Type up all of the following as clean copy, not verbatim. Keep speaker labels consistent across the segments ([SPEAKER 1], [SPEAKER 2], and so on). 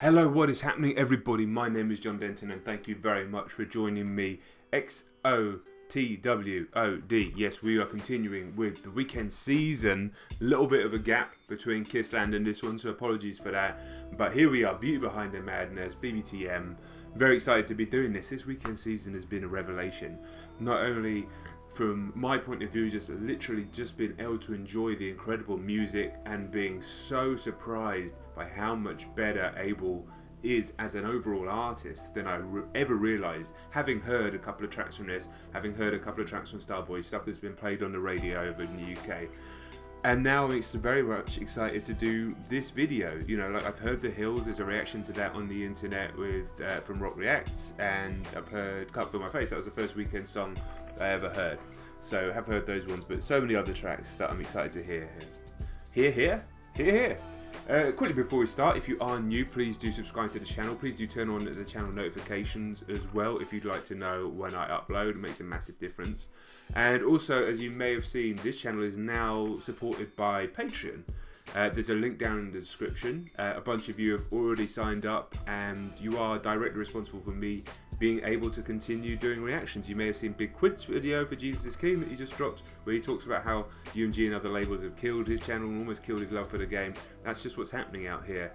[SPEAKER 1] Hello, what is happening, everybody? My name is John Denton, and thank you very much for joining me. XOTWOD. Yes, we are continuing with the Weeknd SZN. A little bit of a gap between Kissland and this one, so apologies for that. But here we are, Beauty Behind the Madness, bbtm. Very excited to be doing this. This Weeknd SZN has been a revelation. Not only from my point of view, just literally just being able to enjoy the incredible music and being so surprised by how much better Abel is as an overall artist than I ever realised, having heard a couple of tracks from this, having heard a couple of tracks from Starboy, stuff that's been played on the radio over in the UK. And now I'm very much excited to do this video. You know, like I've heard The Hills as a reaction to that on the internet with from Rock Reacts, and I've heard Can't Feel My Face. That was the first Weeknd song I ever heard. So I have heard those ones, but so many other tracks that I'm excited to hear. Here. Quickly before we start, if you are new, please do subscribe to the channel. Please do turn on the channel notifications as well if you'd like to know when I upload. It makes a massive difference. And also, as you may have seen, this channel is now supported by Patreon. There's a link down in the description. A bunch of you have already signed up, and you are directly responsible for me being able to continue doing reactions. You may have seen Big Quid's video for Jesus is King that he just dropped, where he talks about how UMG and other labels have killed his channel and almost killed his love for the game. That's just what's happening out here.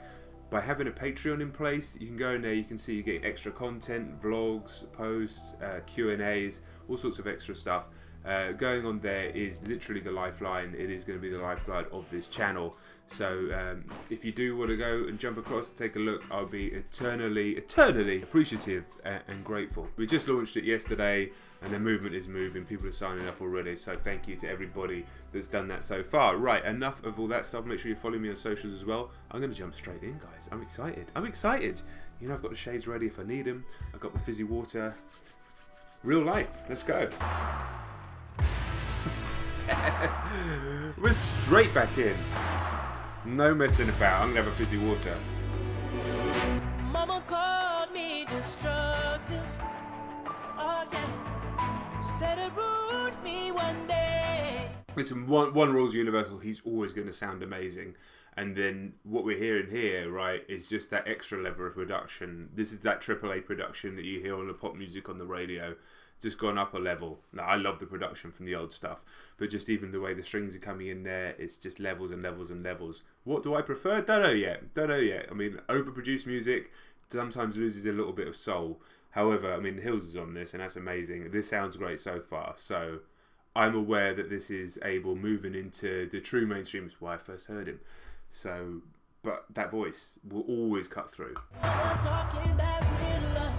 [SPEAKER 1] By having a Patreon in place, you can go in there, you can see you get extra content, vlogs, posts, Q&As, all sorts of extra stuff. Going on there is literally the lifeline. It is going to be the lifeblood of this channel. So if you do want to go and jump across and take a look, I'll be eternally appreciative and grateful. We just launched it yesterday, and the movement is moving. People are signing up already, so thank you to everybody that's done that so far. Right, enough of all that stuff. Make sure you follow me on socials as well. I'm going to jump straight in, guys. I'm excited. You know, I've got the shades ready if I need them. I've got my fizzy water. Real life. Let's go. We're straight back in. No messing about. I'm gonna have a fizzy water.
[SPEAKER 2] Mama called me destructive. Oh yeah. Said it ruined me one day.
[SPEAKER 1] Listen, one rule's universal. He's always going to sound amazing. And then what we're hearing here, right, is just that extra level of production. This is that AAA production that you hear on the pop music on the radio. Just gone up a level. Now, I love the production from the old stuff, but just even the way the strings are coming in there, it's just levels and levels and levels. What do I prefer? Don't know yet. I mean, overproduced music sometimes loses a little bit of soul. However, I mean, Hills is on this, and that's amazing. This sounds great so far. So I'm aware that this is Abel moving into the true mainstream. Is why I first heard him. So, but that voice will always cut through.
[SPEAKER 2] Talking that real life.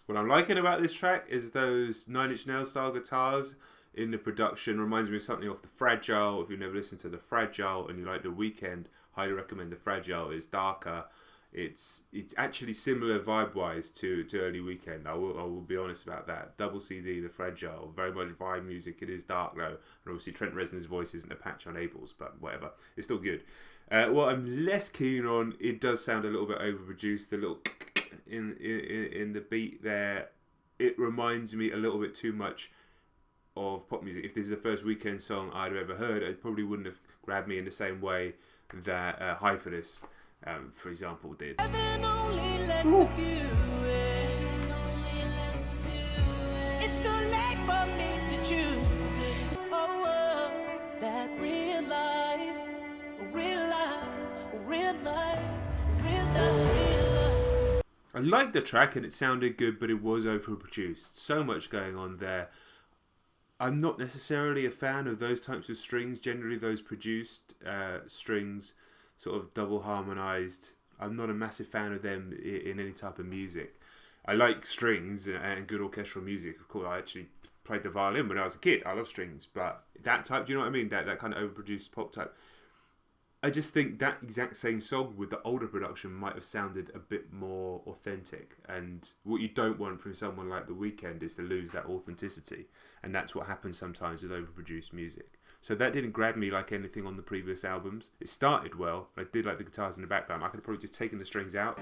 [SPEAKER 1] What I'm liking about this track is those 9 Inch Nails style guitars in the production. Reminds me of something off the Fragile. If you've never listened to the Fragile and you like the Weeknd, highly recommend the Fragile. It's darker. It's actually similar vibe wise to early Weeknd. I will be honest about that. Double CD, the Fragile, very much vibe music. It is dark though, and obviously Trent Reznor's voice isn't a patch on Abel's, but whatever. It's still good. What I'm less keen on, it does sound a little bit overproduced. The little in the beat there, it reminds me a little bit too much of pop music. If this is the first Weeknd song I'd ever heard, it probably wouldn't have grabbed me in the same way that High For This, for example, did. I liked the track and it sounded good, but it was overproduced. So much going on there. I'm not necessarily a fan of those types of strings. Generally, those produced strings, sort of double harmonized. I'm not a massive fan of them in any type of music. I like strings and good orchestral music. Of course, I actually played the violin when I was a kid. I love strings, but that type, do you know what I mean? That kind of overproduced pop type. I just think that exact same song with the older production might have sounded a bit more authentic. And what you don't want from someone like The Weeknd is to lose that authenticity. And that's what happens sometimes with overproduced music. So that didn't grab me like anything on the previous albums. It started well. I did like the guitars in the background. I could have probably just taken the strings out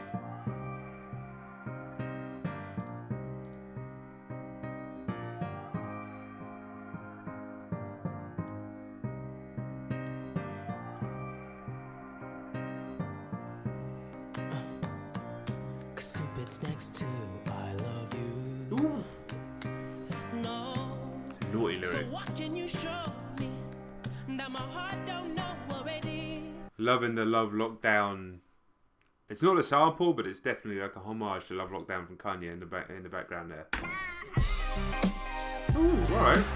[SPEAKER 2] it's next to I love you.
[SPEAKER 1] Ooh,
[SPEAKER 2] No.
[SPEAKER 1] naughty
[SPEAKER 2] So
[SPEAKER 1] lyric.
[SPEAKER 2] what can you show me that my heart don't know already?
[SPEAKER 1] Loving the Love Lockdown. It's not a sample, but it's definitely like a homage to Love Lockdown from Kanye in the background there. Ooh, alright.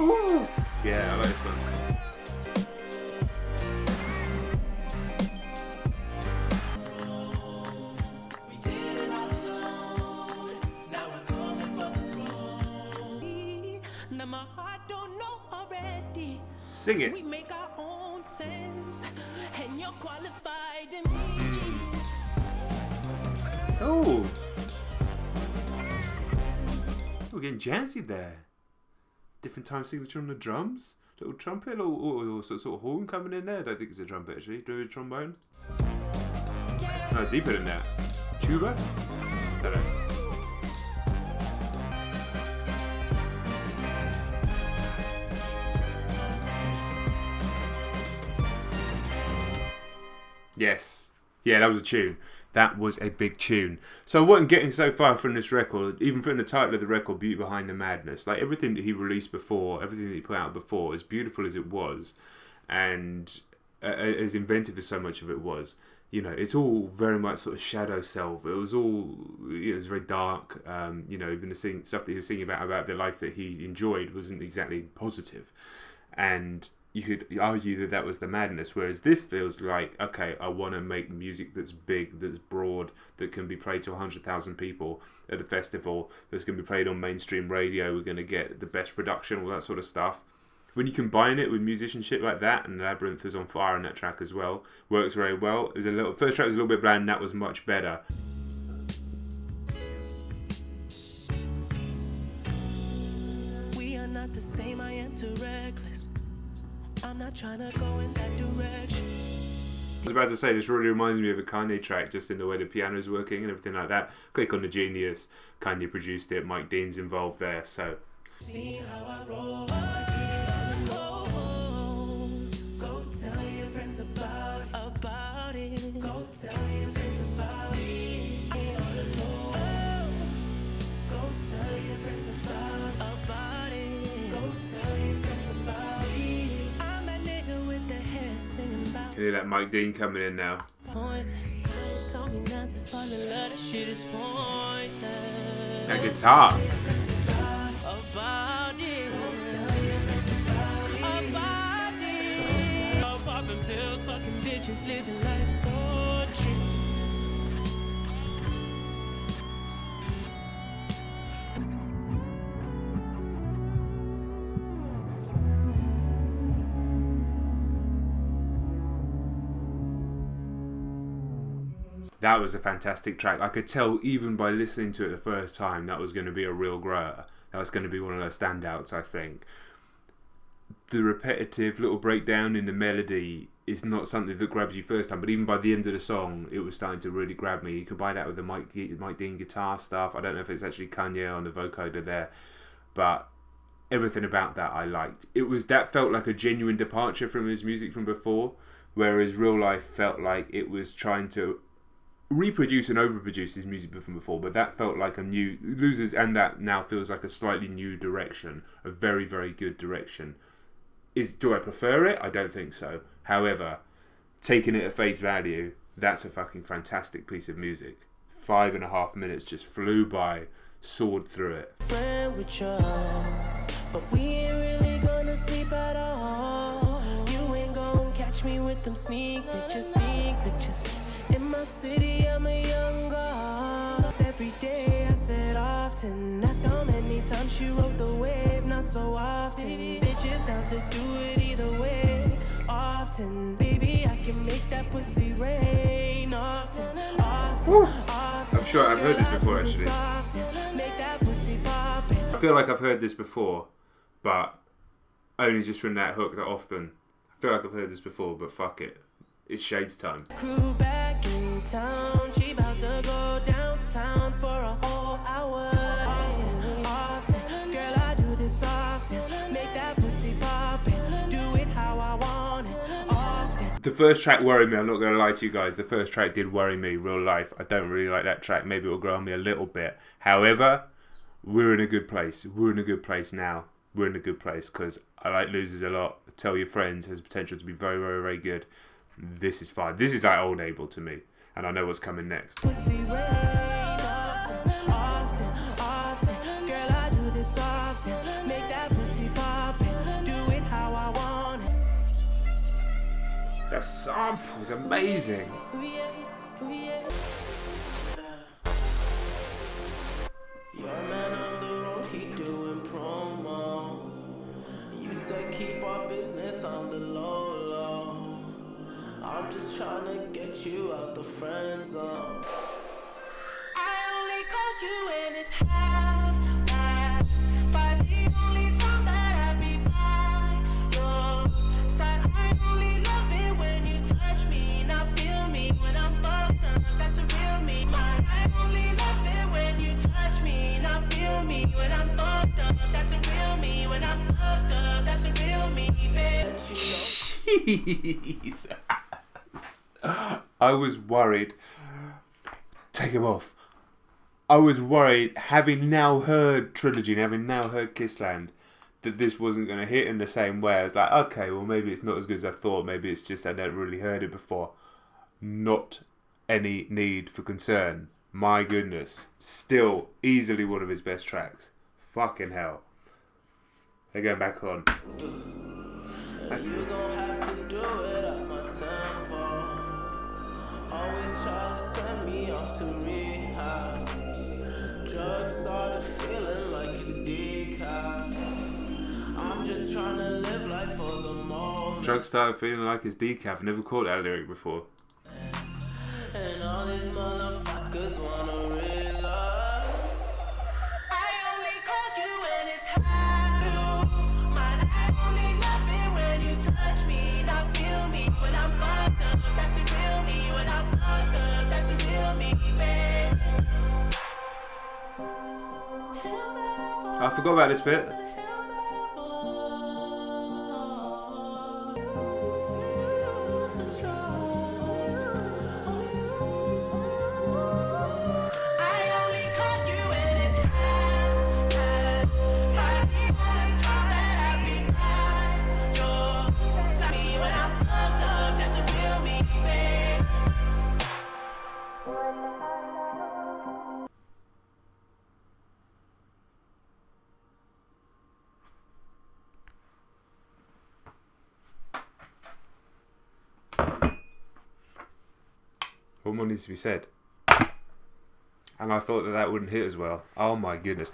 [SPEAKER 1] Ooh. Yeah, I like this one.
[SPEAKER 2] We did it all alone. Now we're coming for the throne. Now my heart don't know already.
[SPEAKER 1] Sing it.
[SPEAKER 2] We make our own sense, and you're qualified in me.
[SPEAKER 1] Oh. We're getting jazzy there. Different time signature on the drums. Little trumpet or sort of horn coming in there. I don't think it's a trumpet actually. Do a trombone? No, deeper than that. Tuba? Don't know. Yes. Yeah, that was a tune. That was a big tune. So what I'm getting so far from this record, even from the title of the record, Beauty Behind the Madness, like everything that he released before, everything that he put out before, as beautiful as it was, and as inventive as so much of it was, you know, it's all very much sort of shadow self. It was all, it was very dark. You know, even the stuff that he was singing about the life that he enjoyed wasn't exactly positive. And you could argue that was the madness, whereas this feels like, okay, I want to make music that's big, that's broad, that can be played to 100,000 people at a festival, that's going to be played on mainstream radio, we're going to get the best production, all that sort of stuff. When you combine it with musicianship like that, and Labyrinth was on fire on that track as well, works very well. It was first track was a little bit bland, and that was much better.
[SPEAKER 2] We are not the same, I am too reckless. I'm not trying to go in that direction.
[SPEAKER 1] I was about to say, this really reminds me of a Kanye track, just in the way the piano's working and everything like that. Click on the Genius. Kanye produced it. Mike Dean's involved there. So,
[SPEAKER 2] See how I roll. Go tell your friends about it. Go tell your friends about it. Go tell your friends about it. Go tell your friends about it. I'm that nigga with the hair singing about
[SPEAKER 1] can you hear that Mike Dean coming in now?
[SPEAKER 2] pointless. Told me not to fall in love, that shit is pointless.
[SPEAKER 1] That guitar.
[SPEAKER 2] About it. About it. Oh, popping pills, fucking bitches, living life so cheap.
[SPEAKER 1] That was a fantastic track. I could tell even by listening to it the first time that was going to be a real grower. That was going to be one of those standouts, I think. The repetitive little breakdown in the melody is not something that grabs you first time, but even by the end of the song, it was starting to really grab me. You combine that with the Mike Dean guitar stuff. I don't know if it's actually Kanye on the vocoder there, but everything about that I liked. That felt like a genuine departure from his music from before, whereas Real Life felt like it was trying to reproduce and overproduce his music from before, but that felt like a new Losers, and that now feels like a slightly new direction, a very, very good direction. Do I prefer it? I don't think so. However, taking it at face value, that's a fucking fantastic piece of music. 5.5 minutes just flew by, soared through it.
[SPEAKER 2] Friend with you, but we ain't really gonna sleep at all. You ain't gonna catch me with them sneak pictures. In my city, I'm a young god. Every day I said often. Ask how many times she rode the wave, not so often. Bitches down to do it either way. Often, baby, I can make that pussy rain. Often.
[SPEAKER 1] I'm sure I've heard this before, actually.
[SPEAKER 2] Make that pussy poppin'.
[SPEAKER 1] I feel like I've heard this before, but only just from that hook that often. feel like I've heard this before, but fuck it. It's Shades time.
[SPEAKER 2] Crew back in town, she about to go downtown for a whole hour. Often, girl, I do this often. Make that pussy poppin', do it how I want it. Often.
[SPEAKER 1] The first track worried me, I'm not going to lie to you guys. The first track did worry me, real life. I don't really like that track. Maybe it'll grow on me a little bit. However, we're in a good place. We're in a good place now. We're in a good place because I like Losers a lot. Tell Your Friends has potential to be very, very, very good. This is fine. This is like Old Abel to me. And I know what's coming next.
[SPEAKER 2] Pussy rain, often, girl, I do this often. Make that pussy poppin', do it how I want it.
[SPEAKER 1] That sample is amazing.
[SPEAKER 2] Your man on the road, he doing promo. You said keep our business on the low. I'm just trying to get you out the friend zone. I only call you when it's half-assed, but the only time that I be by your side. I only love it when you touch me, not feel me when I'm fucked up. That's a real me. I only love it when you touch me, not feel me when I'm fucked up. That's a real me. When I'm fucked up, that's a real me, bitch.
[SPEAKER 1] Jeez. I was worried. Take him off. I was worried, having now heard Trilogy and having now heard Kissland, that this wasn't going to hit in the same way. I was like, okay, well maybe it's not as good as I thought. Maybe it's just I never really heard it before. Not any need for concern. My goodness. Still easily one of his best tracks. Fucking hell. They're going back on.
[SPEAKER 2] You gon' have to do it at my tempo. Always try to send me off to rehab. Drugs started feeling like it's decaf. I'm just trying to live life for the moment.
[SPEAKER 1] Drugs started feeling like it's decaf. I never caught that lyric before.
[SPEAKER 2] And all these motherfuckers wanna real love. I only call you when it's hot. I only love it when you touch me, not feel me when I'm fucked up. That's the real me. When I'm fucked up, that's the real me, babe.
[SPEAKER 1] I forgot about this bit. What more needs to be said? And I thought that wouldn't hit as well. Oh my goodness.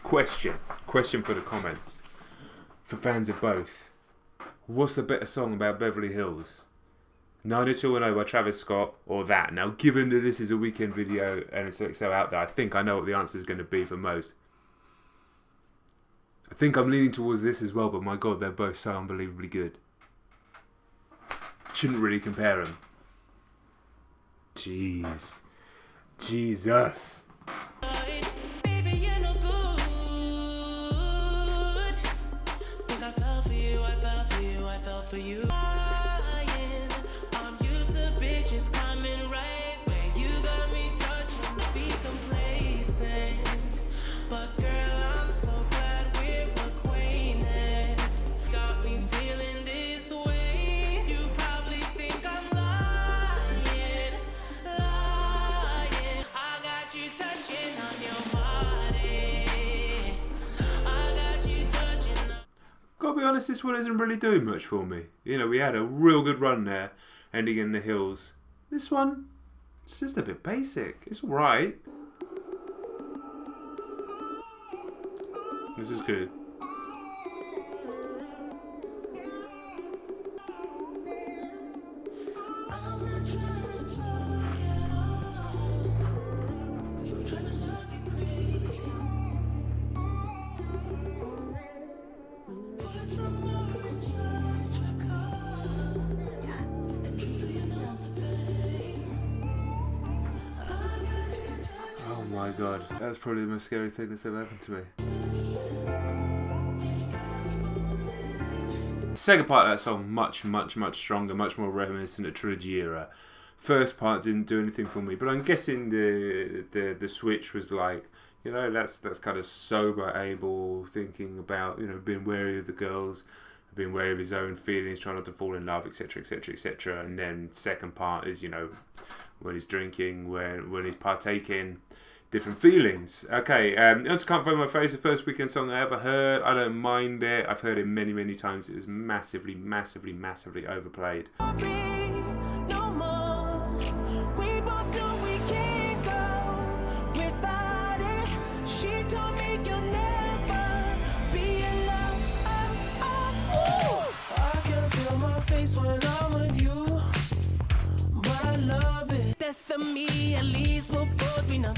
[SPEAKER 1] Question for the comments. For fans of both. What's the better song about Beverly Hills? 90210 by Travis Scott or that? Now given that this is a Weeknd video and it's so out there, I think I know what the answer is going to be for most. I think I'm leaning towards this as well, but my god, they're both so unbelievably good. Shouldn't really compare them. Jeez. Jesus.
[SPEAKER 2] Baby, you're no good. Think I fell for you, I fell for you, I fell for you. I'm used to bitches coming right where you got me touching to be complacent. But girl, I'm so glad we're acquainted. Got me feeling this way. You probably think I'm lying. I got you touching on your body. I got you touching on...
[SPEAKER 1] Gotta be honest, this one isn't really doing much for me. You know, we had a real good run there, ending in the hills. This one, it's just a bit basic. It's alright. This is good.
[SPEAKER 2] I'm not trying to talk at all, 'cause I'm trying to love you crazy. Put some more inside your car.
[SPEAKER 1] god, that was probably the most scary thing that's ever happened to me. Second part of that song, much stronger, much more reminiscent of Trilogy era. First part didn't do anything for me, but I'm guessing the switch was like, you know, that's kind of sober Abel thinking about, you know, being wary of the girls, being wary of his own feelings, trying not to fall in love, etc, etc, etc. And then second part is, you know, when he's drinking, when he's partaking, different feelings. Okay, I just can't find my face. The first Weeknd song I ever heard. I don't mind it. I've heard it many times. It was massively overplayed.
[SPEAKER 2] When I'm with you, but I love it. Death of me, at least we'll both be numb,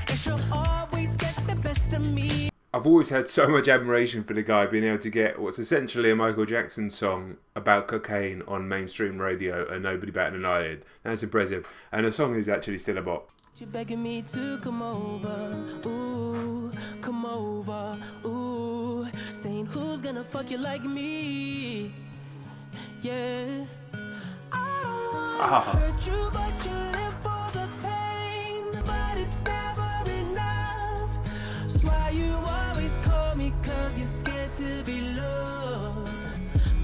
[SPEAKER 2] and she'll always get the best of me.
[SPEAKER 1] I've always had so much admiration for the guy being able to get what's essentially a Michael Jackson song about cocaine on mainstream radio and nobody batted an eyelid. That's impressive. And the song is actually still a bop.
[SPEAKER 2] You're begging me to come over, ooh, come over, ooh, saying who's gonna fuck you like me? Yeah, I don't wanna hurt you, but you live for the pain, but it's never enough. That's why you always call me, cause you're scared to be loved.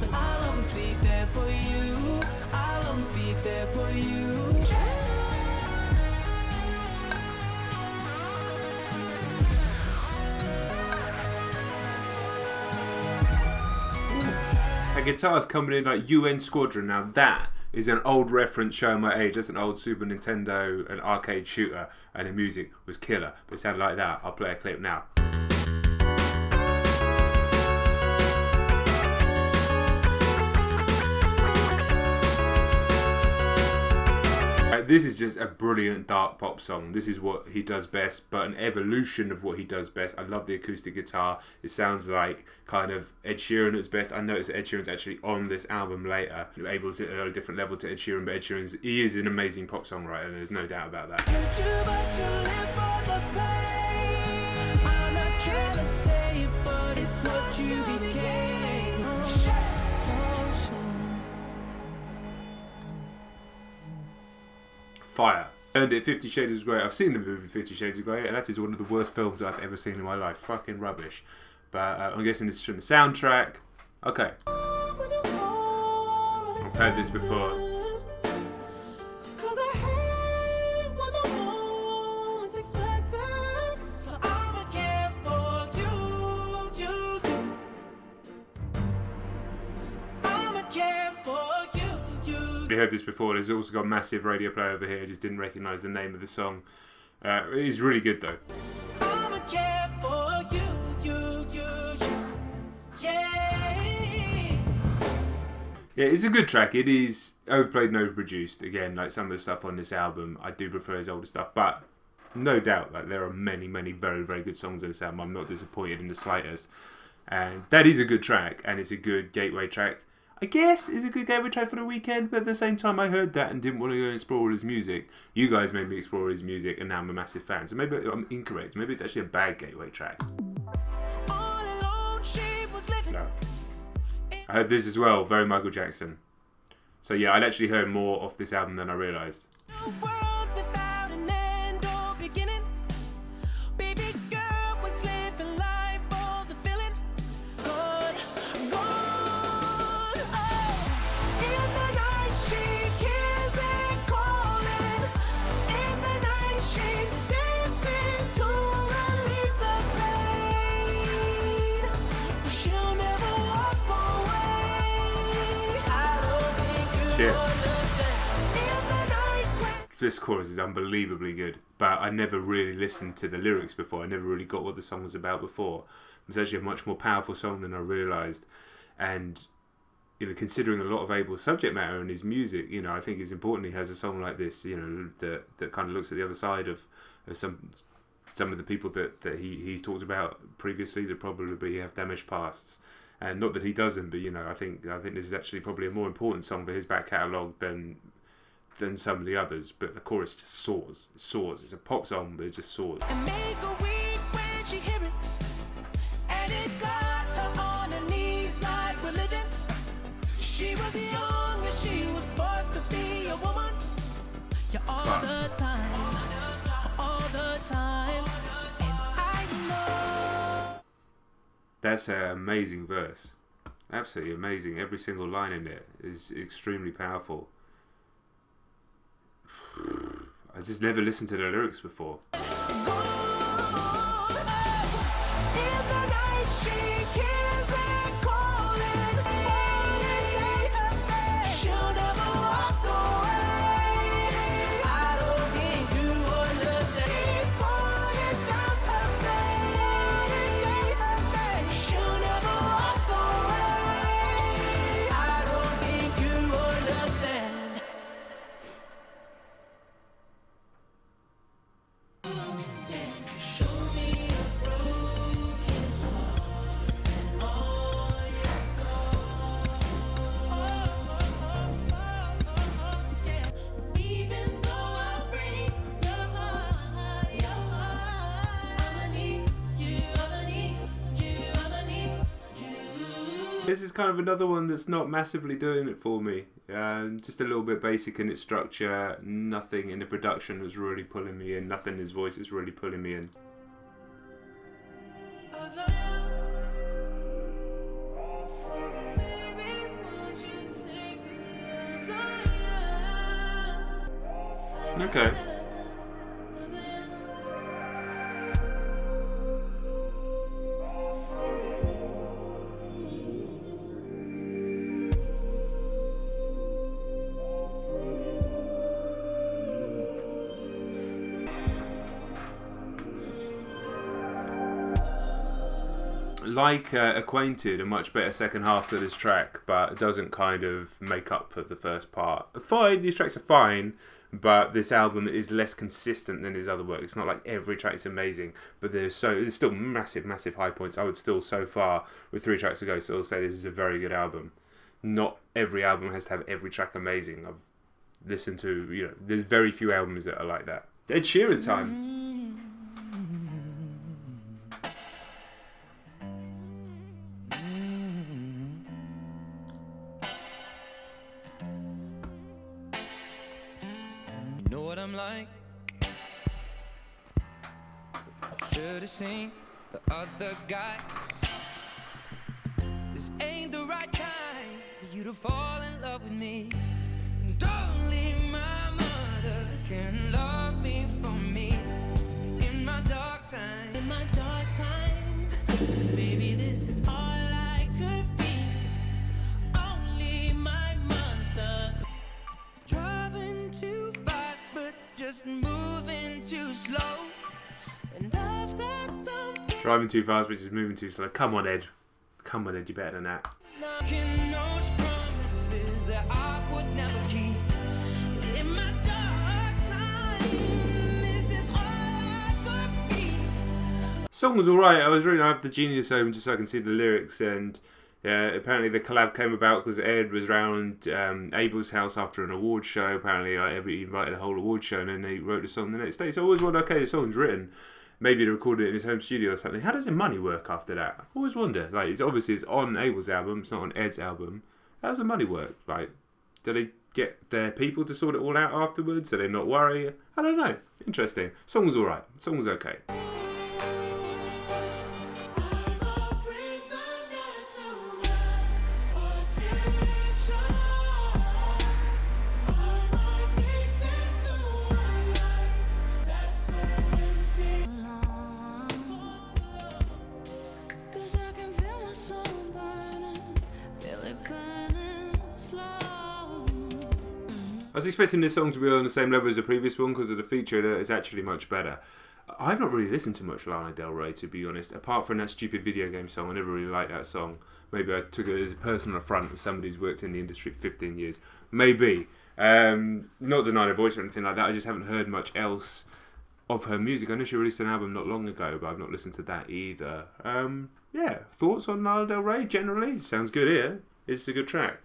[SPEAKER 2] But I'll always be there for you, I'll always be there for you.
[SPEAKER 1] A guitar's coming in like UN Squadron. Now that is an old reference showing my age. That's an old Super Nintendo, an arcade shooter, and the music was killer. But it sounded like that. I'll play a clip now. This is just a brilliant dark pop song. This is what he does best, but an evolution of what he does best. I love the acoustic guitar. It sounds like kind of Ed Sheeran at his best. I noticed that Ed Sheeran's actually on this album later. Abel's at a different level to Ed Sheeran, but Ed Sheeran's, he is an amazing pop songwriter, and there's no doubt about that. Fire. Earned it. 50 Shades of Grey. I've seen the movie 50 Shades of Grey, and that is one of the worst films I've ever seen in my life. Fucking rubbish. But I'm guessing this is from the soundtrack. Okay. I've heard this before. We heard this before. There's also got a massive radio play over here. I just didn't recognise the name of the song. It is really good though. I'ma care for yeah, it's a good track. It is overplayed and overproduced. Again, like some of the stuff on this album, I do prefer his older stuff, but no doubt, like there are many very good songs on this album. I'm not disappointed in the slightest. And that is a good track, and it's a good gateway track. I guess is a good gateway track for the Weeknd, but at the same time I heard that and didn't want to go and explore all his music. You guys made me explore his music, and now I'm a massive fan. So maybe I'm incorrect. Maybe it's actually a bad gateway track. No. I heard this as well, very Michael Jackson. So yeah, I'd actually heard more off this album than I realised. Shit. This chorus is unbelievably good, but I never really listened to the lyrics before. I never really got what the song was about before. It's actually a much more powerful song than I realised, and you know, considering a lot of Abel's subject matter and his music, you know, I think it's important he has a song like this, you know, that kind of looks at the other side of some of the people that he's talked about previously that probably have damaged pasts. And not that he doesn't, but you know, I think this is actually probably a more important song for his back catalogue than than some of the others, but the chorus just soars. It soars. It's a pop song, but it just soars.
[SPEAKER 2] And make a week when she hear it, and it got her on her knees like religion. She was young and she was forced to be a woman. Yeah, all the time, and I know.
[SPEAKER 1] That's an amazing verse. Absolutely amazing. Every single line in it is extremely powerful. I just never listened to the lyrics before. This is kind of another one that's not massively doing it for me. Just a little bit basic in its structure. Nothing in the production was really pulling me in. Nothing in his voice is really pulling me in. Okay. Like Acquainted, a much better second half to this track, but it doesn't kind of make up for the first part. Fine, these tracks are fine, but this album is less consistent than his other work. It's not like every track is amazing, but there's still massive high points. I would still, so far, with 3 tracks to go, still say this is a very good album. Not every album has to have every track amazing. I've listened to, there's very few albums that are like that. Ed Sheeran time.
[SPEAKER 2] Know what I'm like? Should've seen the other guy. This ain't the right time for you to fall in love with me. And only my mother can love me for me. In my dark times, baby, this is all I could be. Only my mother. Driving too fast, but just moving too slow. And I've got something.
[SPEAKER 1] Driving too fast, but just moving too slow. Come on, Ed. Come on, Ed. You're better than that.
[SPEAKER 2] Knocking those promises that I would never keep. In my dark time, this is all I could be.
[SPEAKER 1] Song was alright. I have the Genius open just so I can see the lyrics, and apparently the collab came about because Ed was around Abel's house after an award show. Apparently, he invited the whole award show, and then they wrote the song the next day. So I always wonder, okay, the song's written. Maybe they recorded it in his home studio or something. How does the money work after that? I always wonder. Like, it's on Abel's album. It's not on Ed's album. How does the money work? Like, do they get their people to sort it all out afterwards? Do they not worry? I don't know. Interesting. Song was alright. Song was okay. I was expecting this song to be on the same level as the previous one because of the feature that is actually much better. I've not really listened to much Lana Del Rey, to be honest, apart from that stupid video game song. I never really liked that song. Maybe I took it as a personal affront as somebody who's worked in the industry for 15 years. Maybe. Not denying her voice or anything like that, I just haven't heard much else of her music. I know she released an album not long ago, but I've not listened to that either. Yeah, thoughts on Lana Del Rey generally? Sounds good here. It's a good track.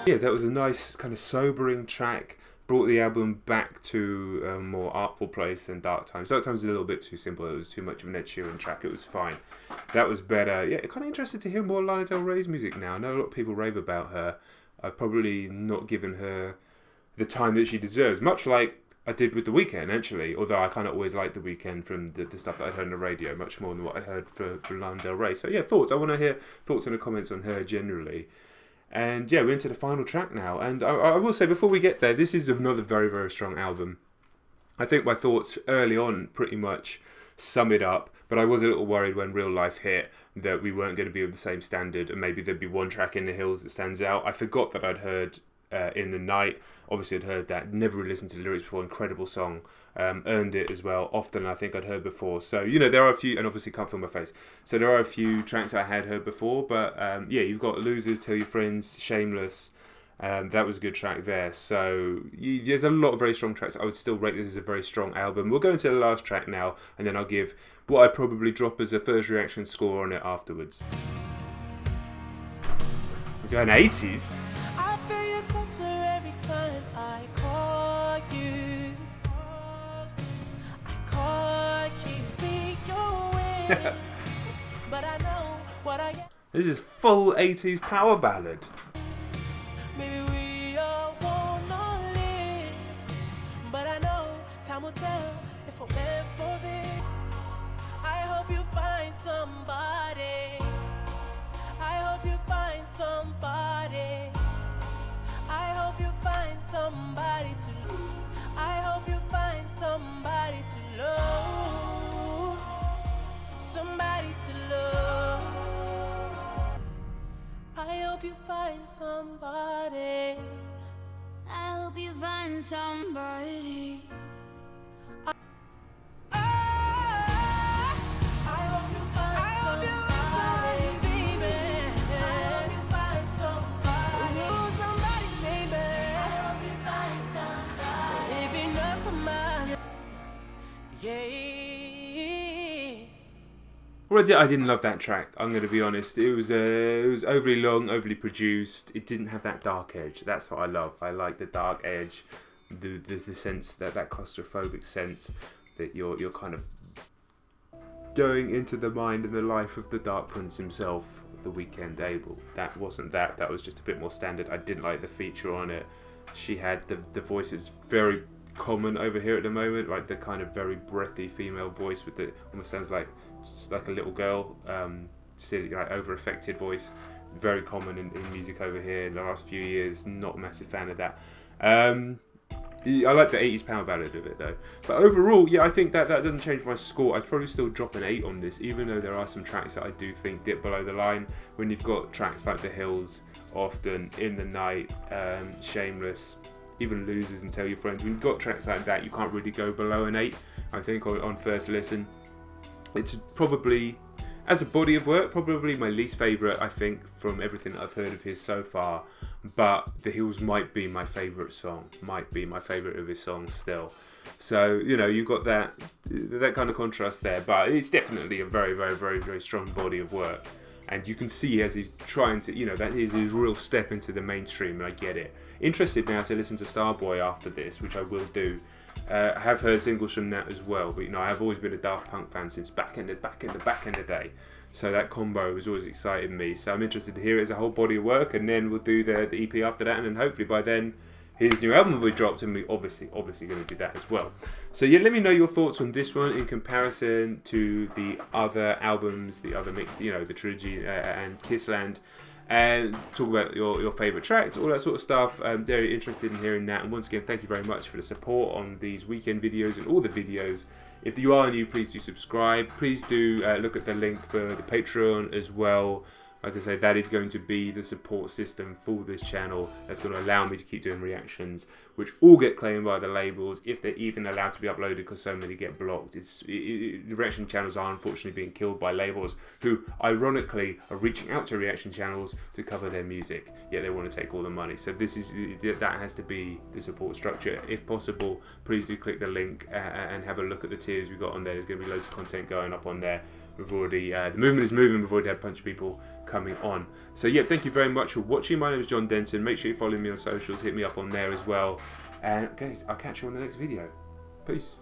[SPEAKER 1] Yeah, that was a nice kind of sobering track. Brought the album back to a more artful place than Dark Times. Dark Times was a little bit too simple. It was too much of an Ed Sheeran track. It was fine. That was better. Yeah, kind of interested to hear more Lana Del Rey's music now. I know a lot of people rave about her. I've probably not given her the time that she deserves, much like I did with The Weeknd, actually. Although I kind of always liked The Weeknd from the stuff that I'd heard on the radio, much more than what I'd heard from Lana Del Rey. So yeah, thoughts. I want to hear thoughts and comments on her generally. And yeah, we're into the final track now. And I will say, before we get there, this is another very, very strong album. I think my thoughts early on pretty much sum it up. But I was a little worried when Real Life hit that we weren't going to be of the same standard. And maybe there'd be one track in the Hills that stands out. I forgot that I'd heard In the Night. Obviously I'd heard that. Never really listened to the lyrics before. Incredible song. Earned It as well. Often I think I'd heard before. So, you know, there are a few, and obviously Can't Feel My Face. So there are a few tracks I had heard before. But yeah, you've got Losers, Tell Your Friends, Shameless. That was a good track there. So there's a lot of very strong tracks. I would still rate this as a very strong album. We'll go into the last track now, and then I'll give what I'd probably drop as a first reaction score on it afterwards. We're going 80s.
[SPEAKER 2] I feel you closer every time I call you. I call you. See your way. But I know what I get.
[SPEAKER 1] This is full 80s power ballad.
[SPEAKER 2] Maybe we all wanna live, but I know time will tell if we're meant for this. I hope you find somebody. I hope you find somebody. I hope you find somebody to love. I hope you find somebody to love. Somebody to love. I hope you find somebody.
[SPEAKER 3] I hope you find somebody.
[SPEAKER 2] I hope you find somebody, baby. I hope you find somebody. Oh, somebody, baby. I hope you find somebody. If you know somebody, yeah.
[SPEAKER 1] Well, I didn't love that track. I'm going to be honest. It was overly long, overly produced. It didn't have that dark edge. That's what I love. I like the dark edge, the sense that claustrophobic sense that you're kind of going into the mind and the life of the Dark Prince himself, The Weeknd Abel. That wasn't that. That was just a bit more standard. I didn't like the feature on it. She had the voice is very common over here at the moment, like the kind of very breathy female voice with the almost sounds like just like a little girl, silly, like over affected voice. Very common in music over here in the last few years. Not a massive fan of that. I like the 80s power ballad of it though. But overall, yeah, I think that doesn't change my score. I'd probably still drop an 8 on this, even though there are some tracks that I do think dip below the line. When you've got tracks like The Hills, Often, In the Night, Shameless, even Losers and Tell Your Friends. When you've got tracks like that, you can't really go below an 8, I think, on first listen. It's probably, as a body of work, probably my least favourite, I think, from everything that I've heard of his so far. But The Hills might be my favourite song. Might be my favourite of his songs still. So, you know, you've got that kind of contrast there. But it's definitely a very, very, very, very strong body of work. And you can see as he's trying to, you know, that is his real step into the mainstream, and I get it. Interested now to listen to Starboy after this, which I will do. I have heard singles from that as well, but you know, I have always been a Daft Punk fan since back in the day. So that combo has always excited me. So I'm interested to hear it as a whole body of work, and then we'll do the EP after that, and then hopefully by then his new album will be dropped, and we're obviously going to do that as well. So yeah, let me know your thoughts on this one in comparison to the other albums, the other mix, you know, the trilogy and Kissland. And talk about your favourite tracks, all that sort of stuff. I'm very interested in hearing that. And once again, thank you very much for the support on these weekend videos and all the videos. If you are new, please do subscribe. Please do look at the link for the Patreon as well. Like I say, that is going to be the support system for this channel. That's going to allow me to keep doing reactions, which all get claimed by the labels, if they're even allowed to be uploaded, because so many get blocked. The reaction channels are unfortunately being killed by labels who, ironically, are reaching out to reaction channels to cover their music, yet they want to take all the money. So that has to be the support structure. If possible, please do click the link and have a look at the tiers we've got on there. There's going to be loads of content going up on there, we've already the movement is moving. We've already had a bunch of people coming on. So yeah, thank you very much for watching. My name is John Denton. Make sure you follow me on socials. Hit me up on there as well. And guys, I'll catch you on the next video. Peace.